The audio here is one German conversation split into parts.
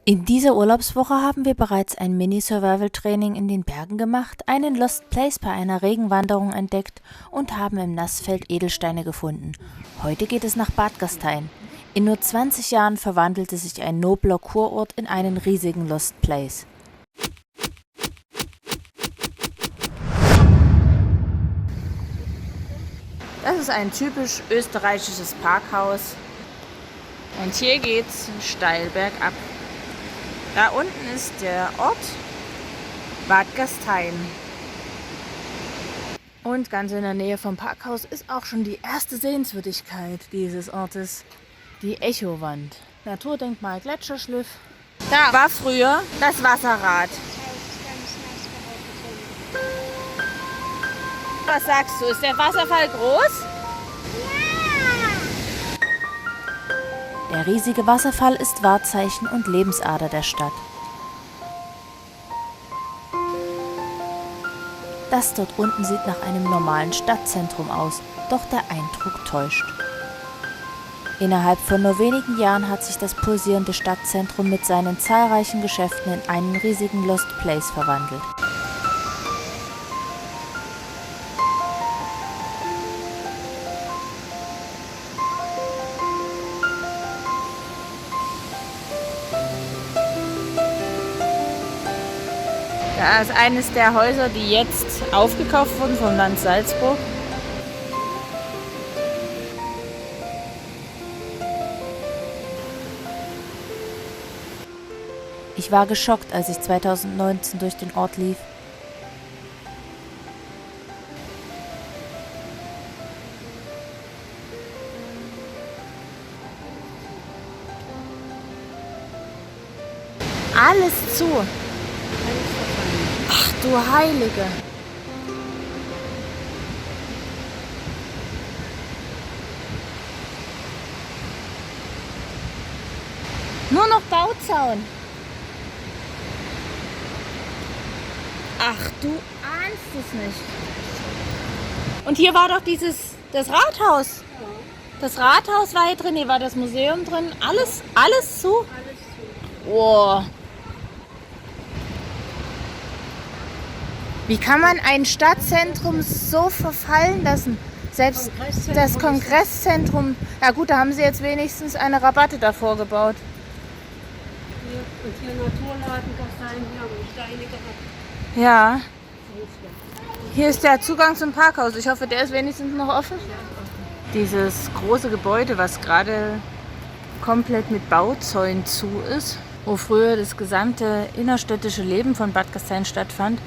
In dieser Urlaubswoche haben wir bereits ein Mini-Survival-Training in den Bergen gemacht, einen Lost Place bei einer Regenwanderung entdeckt und haben im Nassfeld Edelsteine gefunden. Heute geht es nach Bad Gastein. In nur 20 Jahren verwandelte sich ein nobler Kurort in einen riesigen Lost Place. Das ist ein typisch österreichisches Parkhaus. Und hier geht's steil bergab. Da unten ist der Ort Bad Gastein. Und ganz in der Nähe vom Parkhaus ist auch schon die erste Sehenswürdigkeit dieses Ortes, die Echowand. Naturdenkmal Gletscherschliff. Da war früher das Wasserrad. Was sagst du, ist der Wasserfall groß? Der riesige Wasserfall ist Wahrzeichen und Lebensader der Stadt. Das dort unten sieht nach einem normalen Stadtzentrum aus, doch der Eindruck täuscht. Innerhalb von nur wenigen Jahren hat sich das pulsierende Stadtzentrum mit seinen zahlreichen Geschäften in einen riesigen Lost Place verwandelt. Da ist eines der Häuser, die jetzt aufgekauft wurden vom Land Salzburg. Ich war geschockt, als ich 2019 durch den Ort lief. Alles zu. Ach du Heilige! Nur noch Bauzaun. Ach du ahnst es nicht. Und hier war doch das Rathaus. Das Rathaus war hier drin, hier war das Museum drin. Alles zu? Oh. Wie kann man ein Stadtzentrum so verfallen lassen? Selbst das Kongresszentrum, ja gut, da haben sie jetzt wenigstens eine Rabatte davor gebaut. Und hier Naturladen, Gastein, hier haben wir Steine gehabt. Ja. Hier ist der Zugang zum Parkhaus. Ich hoffe, der ist wenigstens noch offen. Dieses große Gebäude, was gerade komplett mit Bauzäunen zu ist, wo früher das gesamte innerstädtische Leben von Bad Gastein stattfand,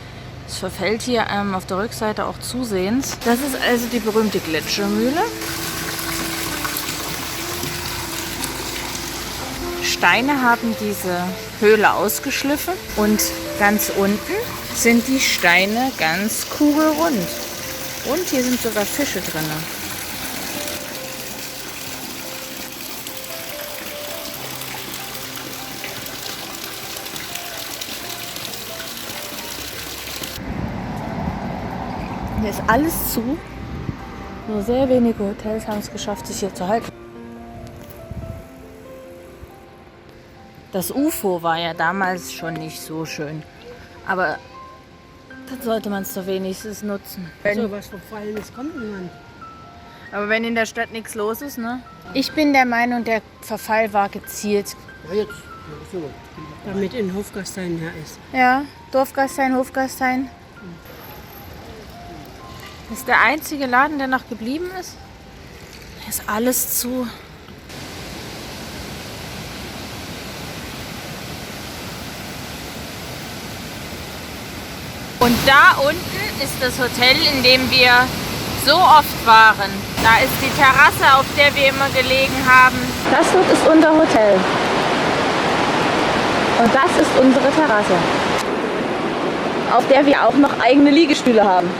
das verfällt hier auf der Rückseite auch zusehends. Das ist also die berühmte Gletschermühle. Steine haben diese Höhle ausgeschliffen und ganz unten sind die Steine ganz kugelrund. Und hier sind sogar Fische drin. Hier ist alles zu. Nur sehr wenige Hotels haben es geschafft, sich hier zu halten. Das UFO war ja damals schon nicht so schön. Aber dann sollte man es doch wenigstens nutzen. So was Verfallenes kommt niemand. Aber wenn in der Stadt nichts los ist, ne? Ich bin der Meinung, der Verfall war gezielt. Ja, jetzt. Ja, so. Damit in Hofgastein her ist. Ja, Dorfgastein, Hofgastein. Das ist der einzige Laden, der noch geblieben ist. Hier ist alles zu. Und da unten ist das Hotel, in dem wir so oft waren. Da ist die Terrasse, auf der wir immer gelegen haben. Das dort ist unser Hotel. Und das ist unsere Terrasse, auf der wir auch noch eigene Liegestühle haben.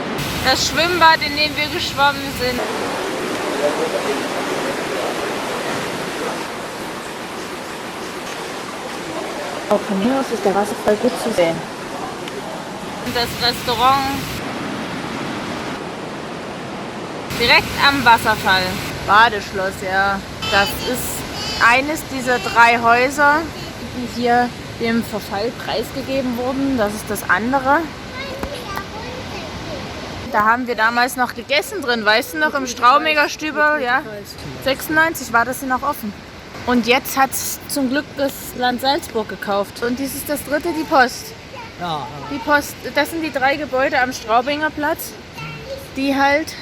Das Schwimmbad, in dem wir geschwommen sind. Auch von hier aus ist der Wasserfall gut zu sehen. Das Restaurant direkt am Wasserfall. Badeschloss, ja. Das ist eines dieser 3 Häuser, die hier dem Verfall preisgegeben wurden. Das ist das andere. Da haben wir damals noch gegessen drin, weißt du noch, im Straubinger Stüber, ja. 96 war das hier noch offen. Und jetzt hat es zum Glück das Land Salzburg gekauft. Und dies ist das dritte, die Post. Ja. Die Post, das sind die 3 Gebäude am Straubinger Platz, die halt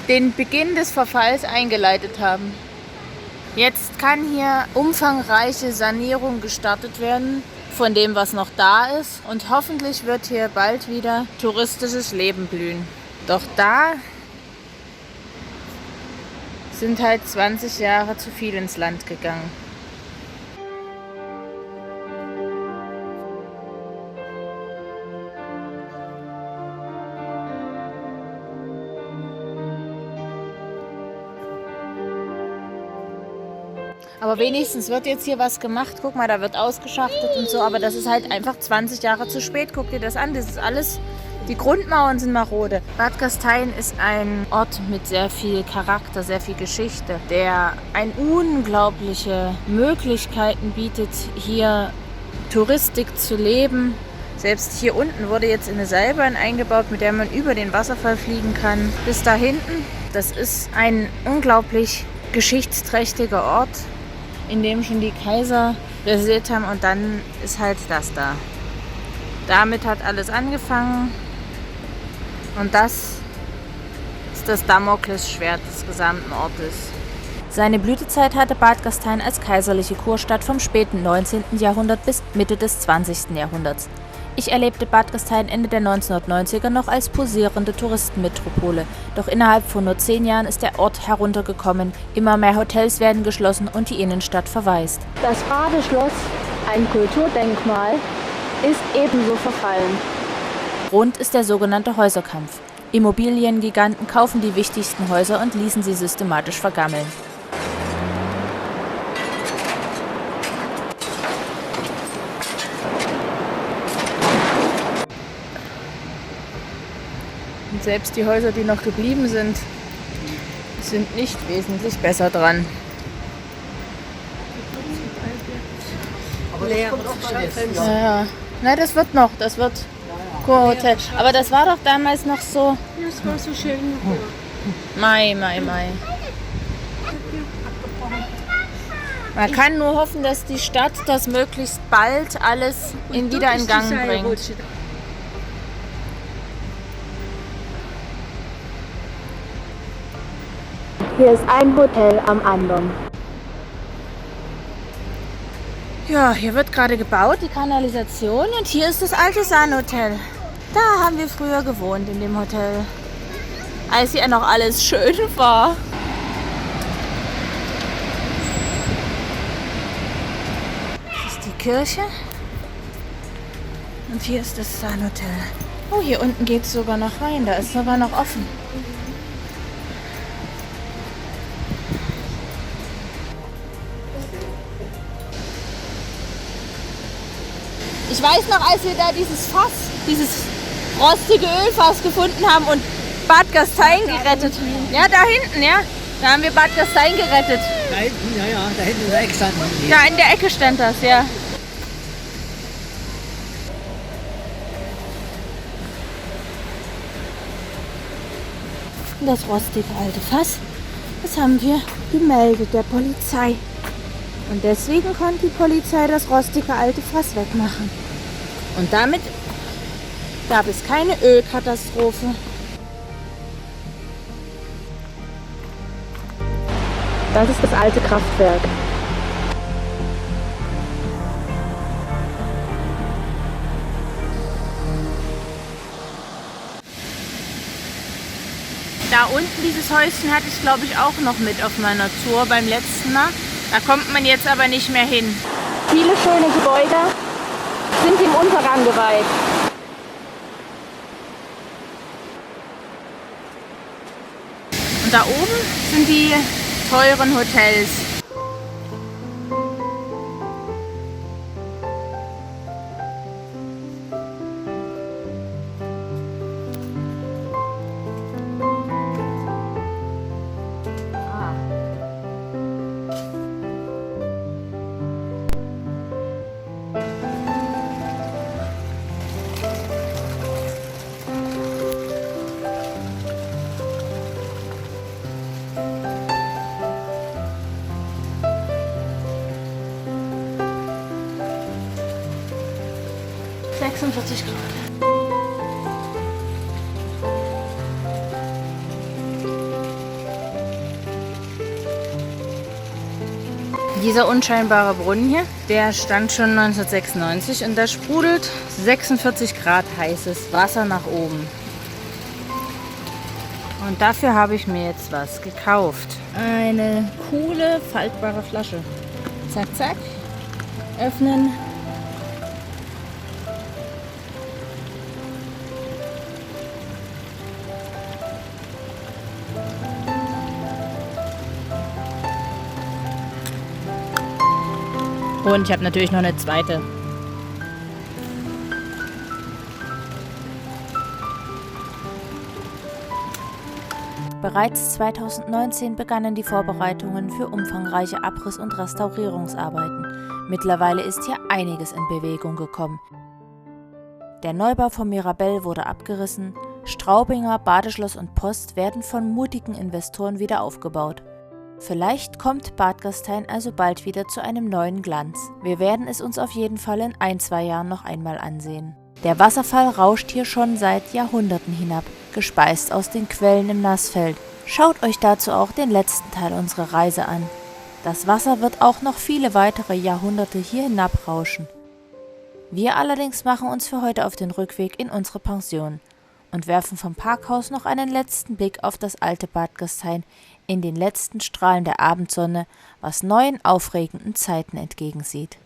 den Beginn des Verfalls eingeleitet haben. Jetzt kann hier umfangreiche Sanierung gestartet werden von dem, was noch da ist. Und hoffentlich wird hier bald wieder touristisches Leben blühen. Doch da sind halt 20 Jahre zu viel ins Land gegangen. Aber wenigstens wird jetzt hier was gemacht. Guck mal, da wird ausgeschachtet und so. Aber das ist halt einfach 20 Jahre zu spät. Guck dir das an. Das ist alles, die Grundmauern sind marode. Bad Gastein ist ein Ort mit sehr viel Charakter, sehr viel Geschichte, der unglaubliche Möglichkeiten bietet, hier Touristik zu leben. Selbst hier unten wurde jetzt eine Seilbahn eingebaut, mit der man über den Wasserfall fliegen kann. Bis da hinten. Das ist ein unglaublich geschichtsträchtiger Ort, in dem schon die Kaiser residiert haben, und dann ist halt das da. Damit hat alles angefangen und das ist das Damoklesschwert des gesamten Ortes. Seine Blütezeit hatte Bad Gastein als kaiserliche Kurstadt vom späten 19. Jahrhundert bis Mitte des 20. Jahrhunderts. Ich erlebte Bad Gastein Ende der 1990er noch als pulsierende Touristenmetropole. Doch innerhalb von nur 10 Jahren ist der Ort heruntergekommen. Immer mehr Hotels werden geschlossen und die Innenstadt verwaist. Das Badeschloss, ein Kulturdenkmal, ist ebenso verfallen. Grund ist der sogenannte Häuserkampf. Immobiliengiganten kaufen die wichtigsten Häuser und ließen sie systematisch vergammeln. Und selbst die Häuser, die noch geblieben sind, sind nicht wesentlich besser dran. Aber das kommt auch alles. Ja. Na, das wird noch, das wird Kurhotel. Aber das war doch damals noch so. Ja, es war so schön. Mai. Man kann nur hoffen, dass die Stadt das möglichst bald alles wieder in Gang bringt. Hier ist ein Hotel am anderen. Ja, hier wird gerade gebaut, die Kanalisation, und hier ist das alte San-Hotel. Da haben wir früher gewohnt, in dem Hotel, als hier noch alles schön war. Das ist die Kirche und hier ist das San-Hotel. Oh, hier unten geht es sogar noch rein, da ist sogar noch offen. Ich weiß noch, als wir da dieses rostige Ölfass gefunden haben und Bad Gastein gerettet. Ja, da hinten, ja. Da haben wir Bad Gastein gerettet. Da hinten, ja, da hinten in der Ecke standen die. Ja, in der Ecke stand das, ja. Das rostige alte Fass, das haben wir gemeldet der Polizei. Und deswegen konnte die Polizei das rostige alte Fass wegmachen. Und damit gab es keine Ölkatastrophe. Das ist das alte Kraftwerk. Da unten dieses Häuschen hatte ich, glaube ich, auch noch mit auf meiner Tour beim letzten Mal. Da kommt man jetzt aber nicht mehr hin. Viele schöne Gebäude sind dem Untergang geweiht. Und da oben sind die teuren Hotels. 46 Grad. Dieser unscheinbare Brunnen hier, der stand schon 1996 und da sprudelt 46 Grad heißes Wasser nach oben. Und dafür habe ich mir jetzt was gekauft. Eine coole, faltbare Flasche. Zack, zack. Öffnen. Und ich habe natürlich noch eine zweite. Bereits 2019 begannen die Vorbereitungen für umfangreiche Abriss- und Restaurierungsarbeiten. Mittlerweile ist hier einiges in Bewegung gekommen. Der Neubau von Mirabell wurde abgerissen, Straubinger, Badeschloss und Post werden von mutigen Investoren wieder aufgebaut. Vielleicht kommt Bad Gastein also bald wieder zu einem neuen Glanz. Wir werden es uns auf jeden Fall in 1-2 Jahren noch einmal ansehen. Der Wasserfall rauscht hier schon seit Jahrhunderten hinab, gespeist aus den Quellen im Nassfeld. Schaut euch dazu auch den letzten Teil unserer Reise an. Das Wasser wird auch noch viele weitere Jahrhunderte hier hinabrauschen. Wir allerdings machen uns für heute auf den Rückweg in unsere Pension und werfen vom Parkhaus noch einen letzten Blick auf das alte Bad Gastein in den letzten Strahlen der Abendsonne, was neuen aufregenden Zeiten entgegensieht.